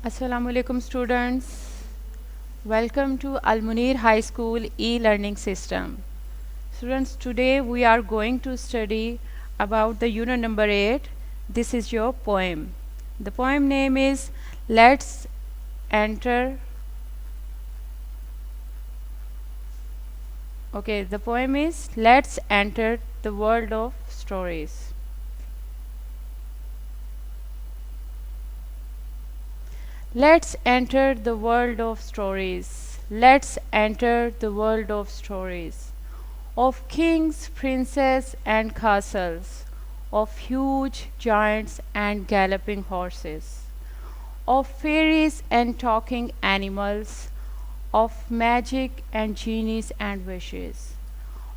Assalamu alaikum students. Welcome to Al Munir High School e-learning system. Students, today we are going to study about the unit number 8. This is your poem. The poem name is Let's Enter. Okay, the poem is Let's Enter the World of Stories. Let's enter the world of stories. Let's enter the world of stories. Of kings, princes, and castles. Of huge giants and galloping horses. Of fairies and talking animals. Of magic and genies and wishes.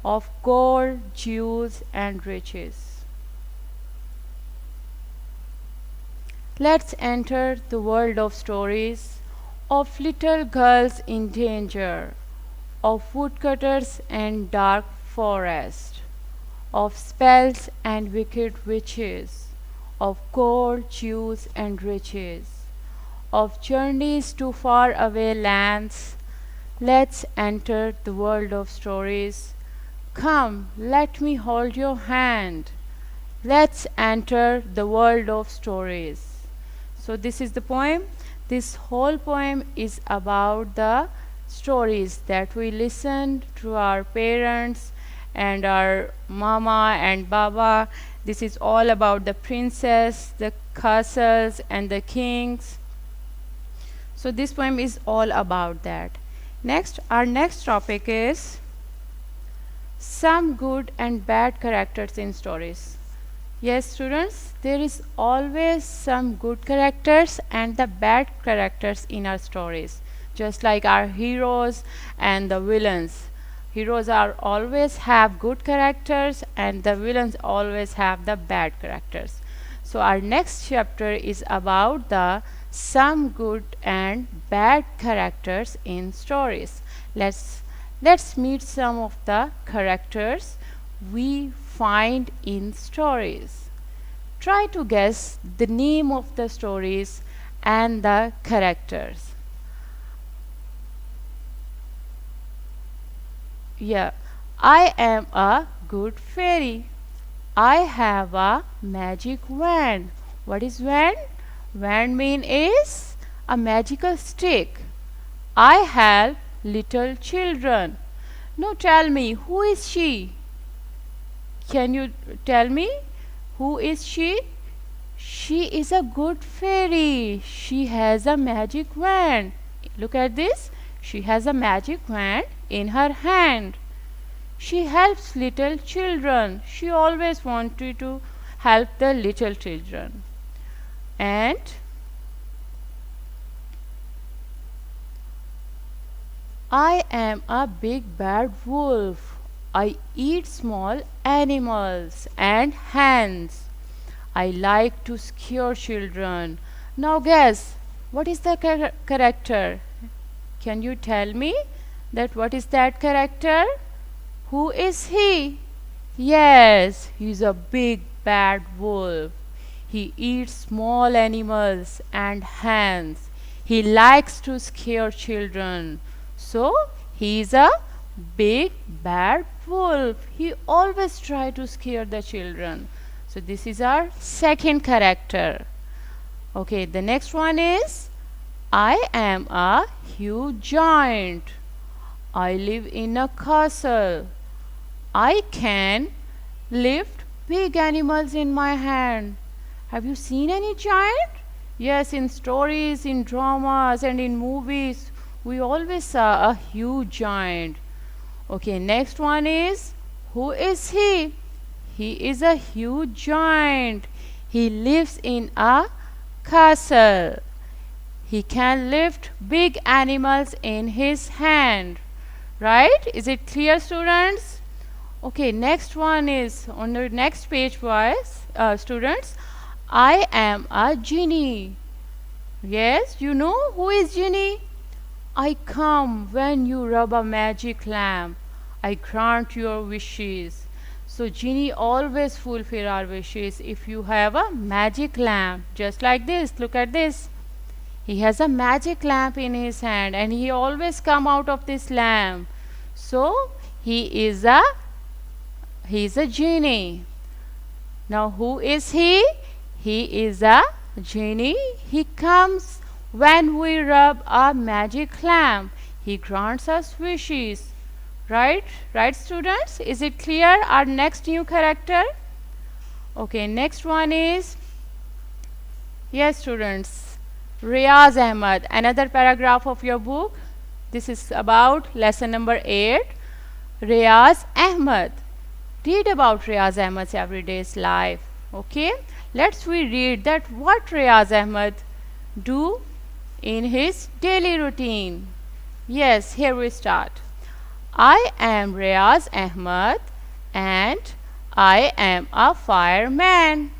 Of gold, jewels, and riches. Let's enter the world of stories, of little girls in danger, of woodcutters and dark forest, of spells and wicked witches, of gold, jewels, and riches, of journeys to far away lands. Let's enter the world of stories. Come, let me hold your hand. Let's enter the world of stories. So this is the poem. This whole poem is about the stories that we listened to our parents and our mama and baba. This is all about the princess, the castles, and the kings. So this poem is all about that. Next, our next topic is some good and bad characters in stories. Yes, students, there is always some good characters and the bad characters in our stories, just like our heroes and the villains. Heroes are always have good characters and the villains always have the bad characters. So our next chapter is about the some good and bad characters in stories. Let's meet some of the characters we find in stories. Try to guess the name of the stories and the characters. Yeah, I am a good fairy. I have a magic wand. What is wand? Wand mean is a magical stick. I help little children. Now tell me, who is she? Can you tell me who is she? She is a good fairy. She has a magic wand. Look at this. She has a magic wand in her hand. She helps little children. She always wanted to help the little children. And I am a big bad wolf. I eat small animals and hens. I like to scare children. Now guess, what is the character? Can you tell me that what is that character? Who is he? Yes, he's a big bad wolf. He eats small animals and hens. He likes to scare children. So, he is a big bad wolf. He always tries to scare the children. So, this is our second character. Okay, the next one is I am a huge giant. I live in a castle. I can lift big animals in my hand. Have you seen any giant? Yes, in stories, in dramas, and in movies, we always saw a huge giant. Okay, next one is who is he? He is a huge giant. He lives in a castle. He can lift big animals in his hand. Right? Is it clear, students? Okay, next one is on the next page, boys, students. I am a genie. Yes, you know who is genie? I come when you rub a magic lamp. I grant your wishes. So genie always fulfill our wishes if you have a magic lamp. Just like this. Look at this. He has a magic lamp in his hand and he always come out of this lamp. So he is a genie. Now who is he? He is a genie. He comes when we rub a magic lamp. He grants us wishes. Right? Right, students? Is it clear? Our next new character? Okay, next one is, yes, students, Riaz Ahmed. Another paragraph of your book. This is about lesson number 8. Riaz Ahmed. Read about Riaz Ahmed's everyday life. Okay, let's we read that what Riaz Ahmed do in his daily routine. Yes, here we start. I am Riaz Ahmed and I am a fireman.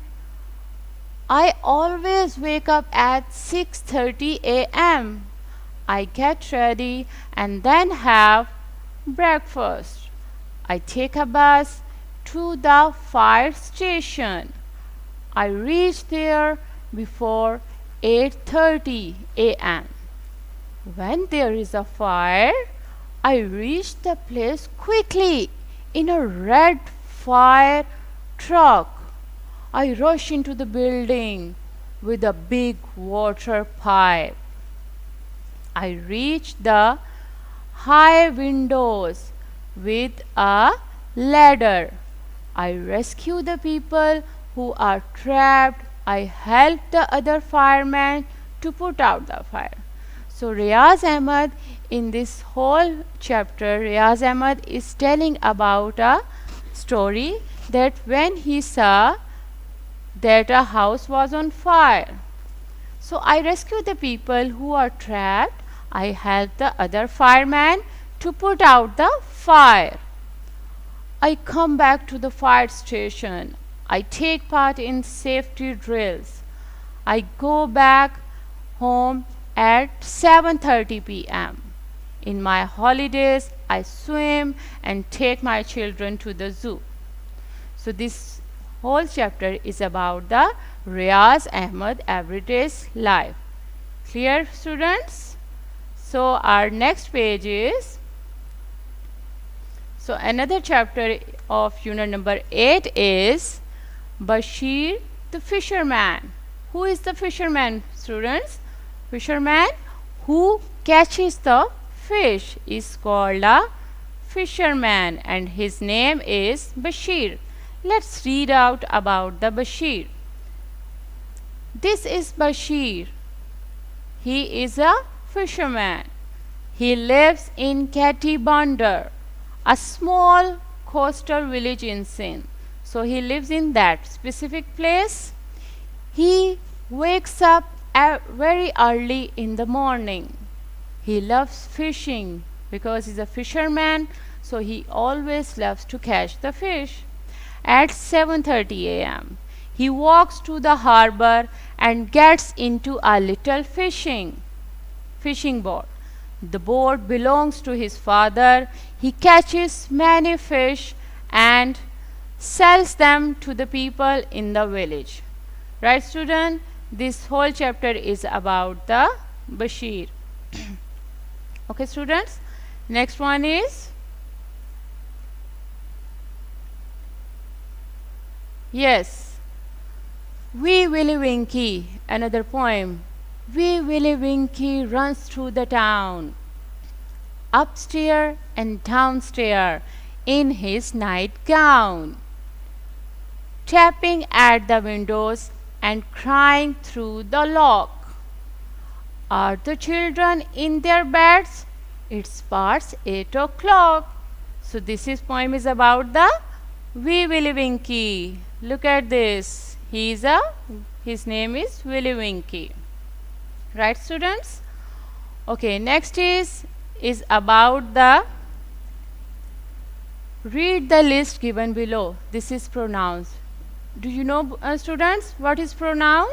I always wake up at 6:30 a.m. I get ready and then have breakfast. I take a bus to the fire station. I reach there before 8:30 a.m. When there is a fire, I reach the place quickly in a red fire truck. I rush into the building with a big water pipe. I reach the high windows with a ladder. I rescue the people who are trapped. I help the other firemen to put out the fire. So Riaz Ahmed, in this whole chapter, Riaz Ahmed is telling about a story that when he saw that a house was on fire. So I rescue the people who are trapped. I help the other firemen to put out the fire. I come back to the fire station. I take part in safety drills. I go back home at 7:30 p.m. In my holidays, I swim and take my children to the zoo. So this whole chapter is about the Riaz Ahmed everyday life. Clear, students? So our next page is, so another chapter of unit number 8 is Bashir the fisherman. Who is the fisherman, students? Fisherman who catches the fish is called a fisherman and his name is Bashir. Let's read out about the Bashir. This is Bashir. He is a fisherman. He lives in Katibandar, a small coastal village in Sindh. So he lives in that specific place. He wakes up very early in the morning. He loves fishing because he's a fisherman, so he always loves to catch the fish. At 7:30 a.m., he walks to the harbor and gets into a little fishing boat. The boat belongs to his father. He catches many fish and sells them to the people in the village. Right, student? This whole chapter is about the Bashir. Okay, students? Next one is, yes, Wee Willie Winkie, another poem. Wee Willie Winkie runs through the town, upstairs and downstairs in his nightgown, tapping at the windows and crying through the lock. Are the children in their beds? It's past 8 o'clock. So this poem is about the Wee Willie Winkie. Look at this. His name is Willie Winkie. Right, students? Okay, next is about the, read the list given below. This is pronouns. Do you know, students, what is pronoun?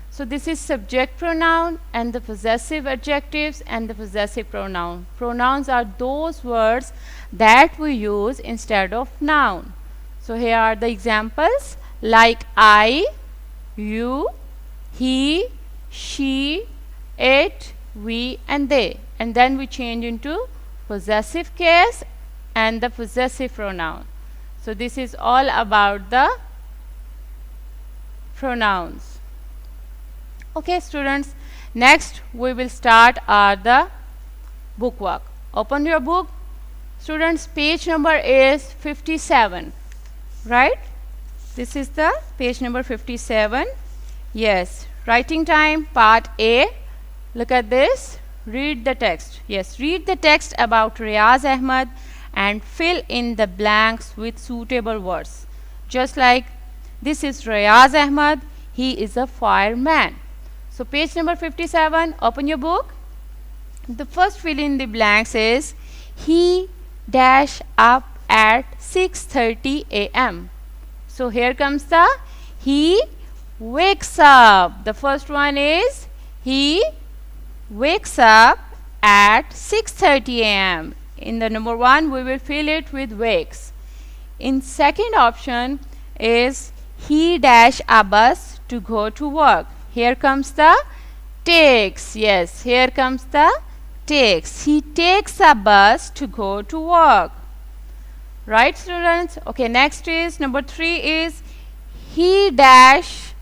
So this is subject pronoun and the possessive adjectives and the possessive pronoun. Pronouns are those words that we use instead of noun. So here are the examples like I, you, he, she, it, we, and they. And then we change into possessive case and the possessive pronoun. So this is all about the pronouns. Okay, students. Next, we will start the book work. Open your book. Students, page number is 57. Right? This is the page number 57. Yes. Writing time, part A. Look at this. Read the text. Yes, read the text about Riaz Ahmed and fill in the blanks with suitable words. Just like this is Riaz Ahmed. He is a fireman. So page number 57. Open your book. The first fill in the blanks is he dash up at 6:30 a.m. So here comes the he wakes up. The first one is he wakes up at 6:30 a.m. In the number 1, we will fill it with wakes. In second option is he dash a bus to go to work. Here comes the takes. Yes, here comes the takes. He takes a bus to go to work. Right, students? Okay, next is number 3 is he dash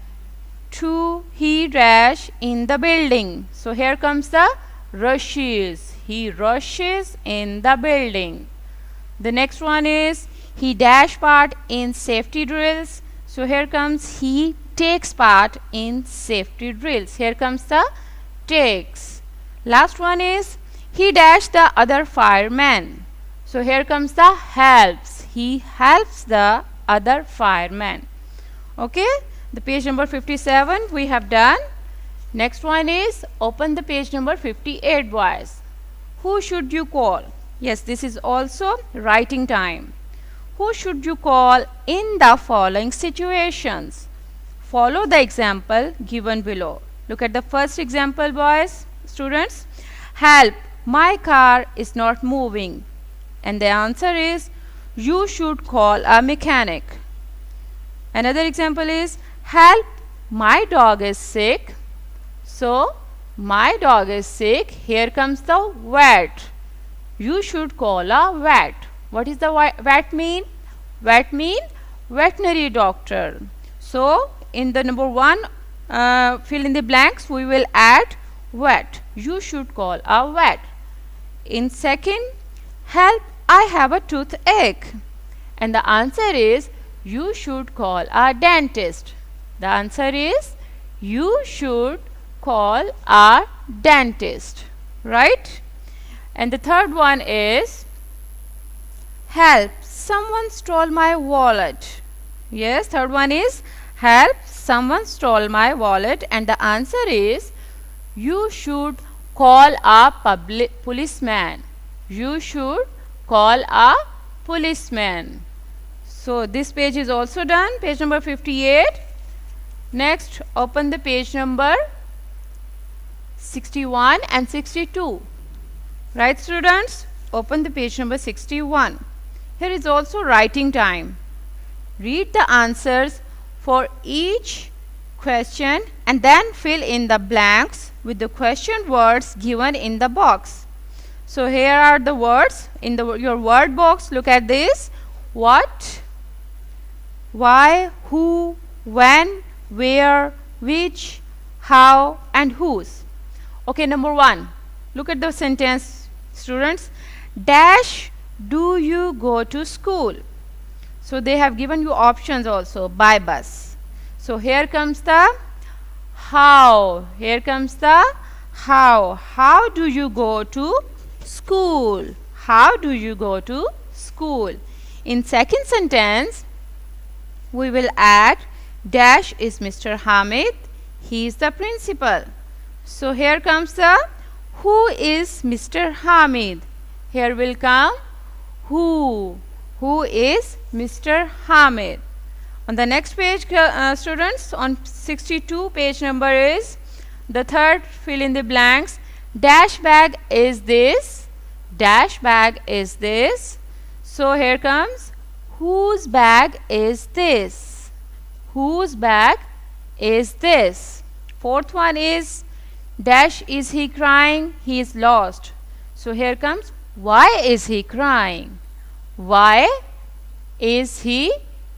in the building. So here comes the rushes. He rushes in the building. The next one is he dash part in safety drills. So here comes he takes part in safety drills. Here comes the takes. Last one is he dash the other fireman. So here comes the helps. He helps the other fireman. Okay, the page number 57 we have done. Next one is open the page number 58, boys. Who should you call? Yes, this is also writing time. Who should you call in the following situations? Follow the example given below. Look at the first example, boys, students. Help, my car is not moving. And the answer is you should call a mechanic. Another example is help, my dog is sick. So my dog is sick. Here comes the vet. You should call a vet. What is the vet mean? Vet mean veterinary doctor. So in the number 1 fill in the blanks we will add vet. You should call a vet. In second, help, I have a toothache. And the answer is you should call a dentist. The answer is you should call a dentist. Right? And the third one is help, someone stole my wallet. Yes, third one is help, someone stole my wallet. And the answer is you should call a policeman. You should call a policeman. So this page is also done, page number 58. Next, open the page number 61 and 62. Right, students? Open the page number 61. Here is also writing time. Read the answers for each question and then fill in the blanks with the question words given in the box. So here are the words in your word box. Look at this. What, why, who, when, where, which, how, and whose. Okay, number 1. Look at the sentence, students. Dash, do you go to school? So they have given you options also, by bus. So here comes the how. Here comes the how. How do you go to school? How do you go to school? In second sentence, we will add dash is Mr. Hamid. He is the principal. So here comes the who is Mr. Hamid. Here will come who. Who is Mr. Hamid. On the next page, students, on 62 page number is the third fill in the blanks. Dash bag is this. Dash bag is this. So here comes whose bag is this. Whose bag is this. Fourth one is Dash is he crying? He is lost. So here comes, why is he crying? Why is he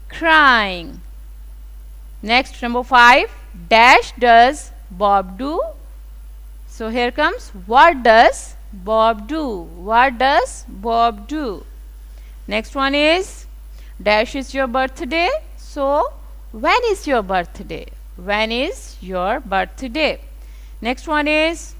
crying? Next, number 5. Dash does Bob do? So here comes, what does Bob do? What does Bob do? Next one is, dash is your birthday. So when is your birthday? When is your birthday? Next one is,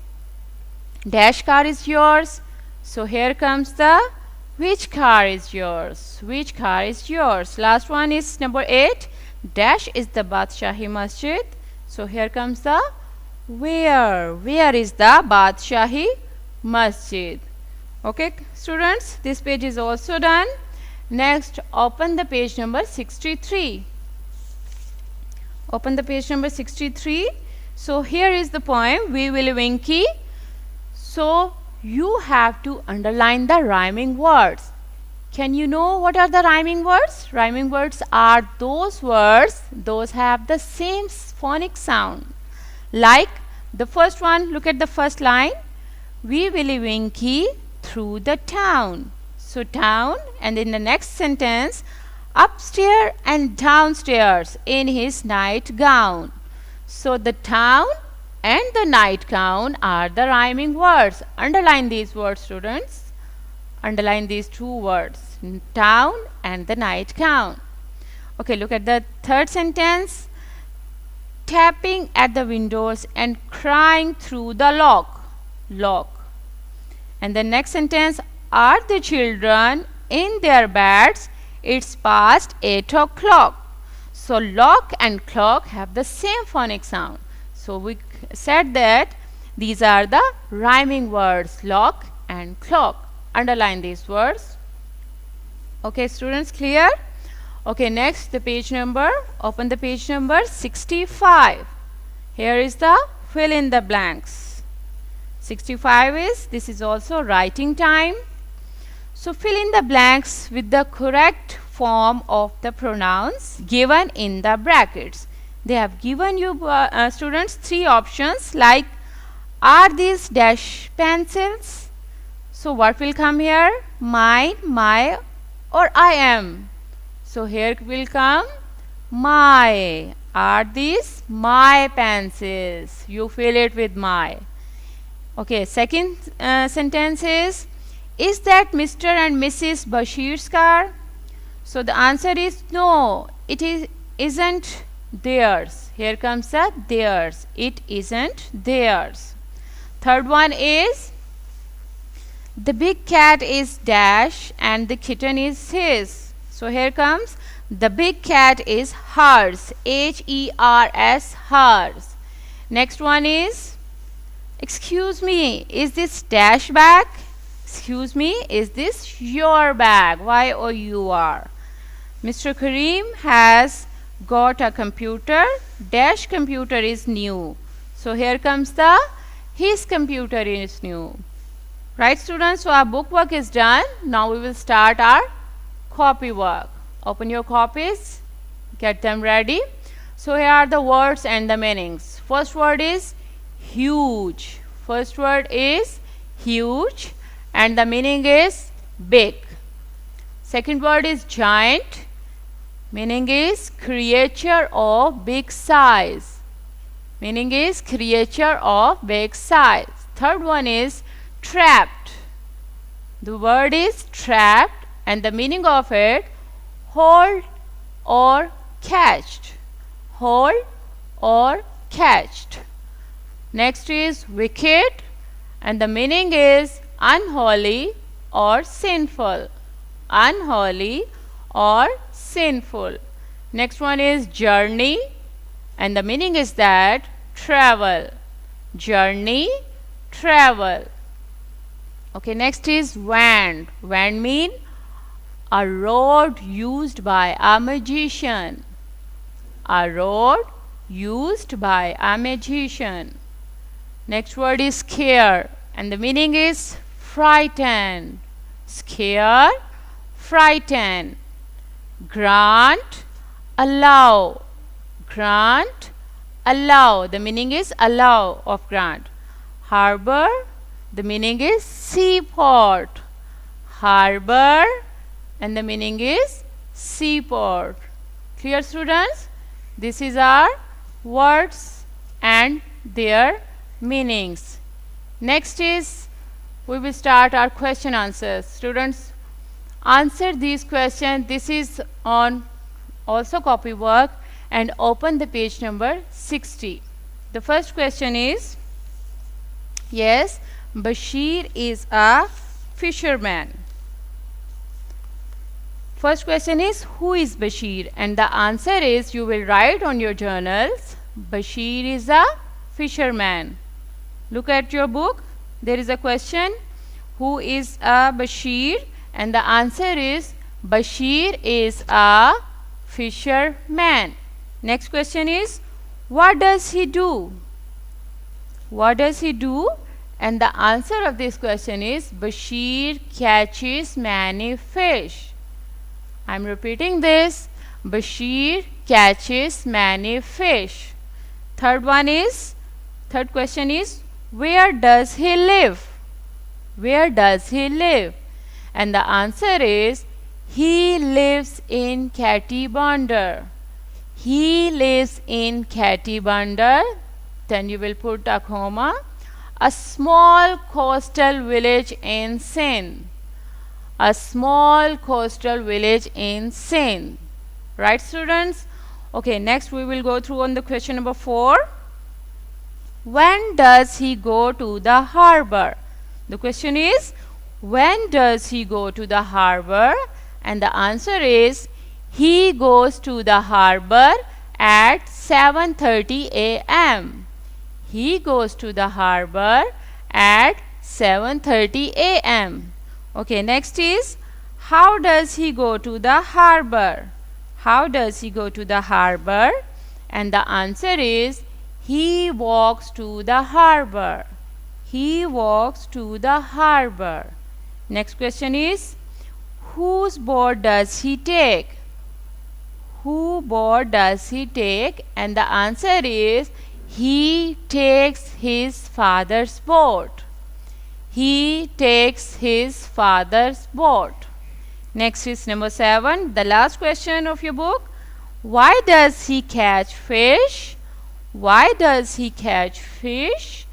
dash car is yours. So here comes the, which car is yours? Which car is yours? Last one is number 8. Dash is the Badshahi Masjid. So here comes the, where? Where is the Badshahi Masjid? Okay, students, this page is also done. Next, open the page number 63. Open the page number 63. So here is the poem, We Willy Winky. So you have to underline the rhyming words. Can you know what are the rhyming words? Rhyming words are those words, those have the same phonic sound. Like the first one, look at the first line. We Willy Winky through the town. So town, and in the next sentence, upstairs and downstairs in his nightgown. So the town and the nightgown are the rhyming words. Underline these words, students. Underline these two words, town and the nightgown. Okay, look at the third sentence. Tapping at the windows and crying through the lock. And the next sentence, are the children in their beds? It's past 8 o'clock. So lock and clock have the same phonic sound. So we said that these are the rhyming words, lock and clock. Underline these words. Okay, students, clear? Okay, next the page number, open the page number 65. Here is the fill in the blanks. 65 is, this is also writing time. So fill in the blanks with the correct form of the pronouns given in the brackets. They have given you students 3 options, like, are these dash pencils? So what will come here? Mine, my, or I am. So here will come my. Are these my pencils? You fill it with my. Okay, second sentence is that Mr. and Mrs. Bashir's car? So the answer is no, it isn't theirs. Here comes the theirs. It isn't theirs. Third one is, the big cat is dash and the kitten is his. So here comes, the big cat is hers. H-E-R-S, hers. Next one is, excuse me, is this dash bag? Excuse me, is this your bag? Y-O-U-R. Mr. Kareem has got a computer. Dash computer is new. So here comes the, his computer is new. Right, students? So our book work is done. Now we will start our copy work. Open your copies. Get them ready. So here are the words and the meanings. First word is huge. First word is huge and the meaning is big. Second word is giant. Meaning is creature of big size. Meaning is creature of big size. Third one is trapped. The word is trapped and the meaning of it, hold or catched. Hold or catched. Next is wicked and the meaning is unholy or sinful. Unholy or sinful. Next one is journey and the meaning is that travel. Journey, travel. Okay, next is wand. Wand mean a rod used by a magician. A rod used by a magician. Next word is scare and the meaning is frighten. Scare, frighten. Grant, allow. Grant, allow. The meaning is allow of grant. Harbor, the meaning is seaport. Harbor, and the meaning is seaport. Clear, students? This is our words and their meanings. Next is we will start our question answers. Students, answer these questions. This is on also copy work, and open the page number 60. The first question is, yes, Bashir is a fisherman. First question is, who is Bashir? And the answer is, you will write on your journals, Bashir is a fisherman. Look at your book. There is a question, who is a Bashir? And the answer is, Bashir is a fisherman. Next question is, what does he do? What does he do? And the answer of this question is, Bashir catches many fish. I am repeating this, Bashir catches many fish. Third question is, where does he live? Where does he live? And the answer is, he lives in Katibandar. He lives in Katibandar. Then you will put a comma. A small coastal village in Sindh. A small coastal village in Sindh. Right, students? Okay, next we will go through on the question number 4. When does he go to the harbor? The question is, when does he go to the harbor? And the answer is, he goes to the harbor at 7:30 a.m. He goes to the harbor at 7:30 a.m. Okay, next is, how does he go to the harbor? How does he go to the harbor? And the answer is, he walks to the harbor. He walks to the harbor. Next question is, whose boat does he take? Whose boat does he take? And the answer is, he takes his father's boat. He takes his father's boat. Next is number 7, the last question of your book. Why does he catch fish? Why does he catch fish?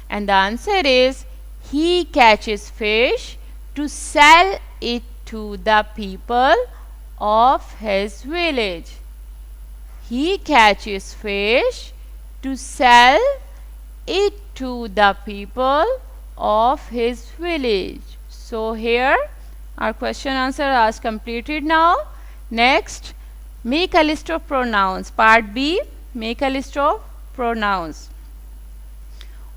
And the answer is, he catches fish to sell it to the people of his village. He catches fish to sell it to the people of his village. So here our question answer is completed now. Next, make a list of pronouns. Part B, make a list of pronouns.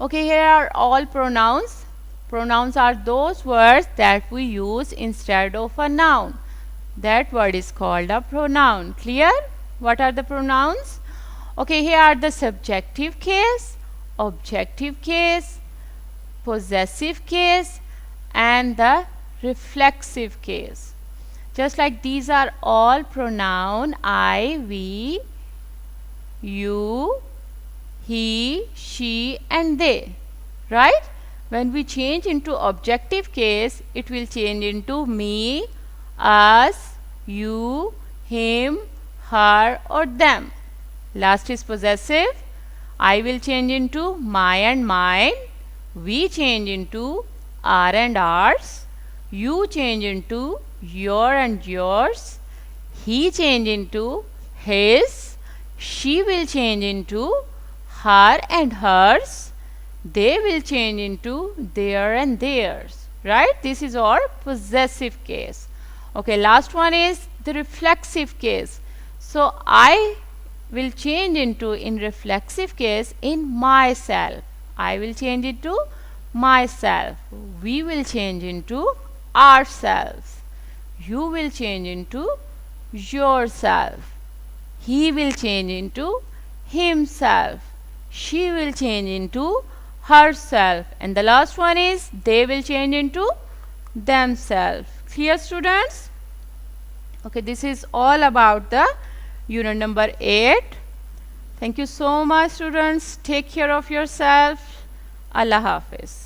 Okay, here are all pronouns. Pronouns are those words that we use instead of a noun. That word is called a pronoun. Clear? What are the pronouns? Okay, here are the subjective case, objective case, possessive case, and the reflexive case. Just like these are all pronoun I, we, you, he, she, and they. Right? When we change into objective case, it will change into me, us, you, him, her, or them. Last is possessive. I will change into my and mine. We change into our and ours. You change into your and yours. He change into his. She will change into her and hers. They will change into their and theirs. Right? This is our possessive case. Okay, last one is the reflexive case. So I will change into, in reflexive case, in myself. I will change it to myself. We will change into ourselves. You will change into yourself. He will change into himself. She will change into herself. And the last one is, they will change into themselves. Clear, students? Okay, this is all about the unit number 8. Thank you so much, students. Take care of yourself. Allah Hafez.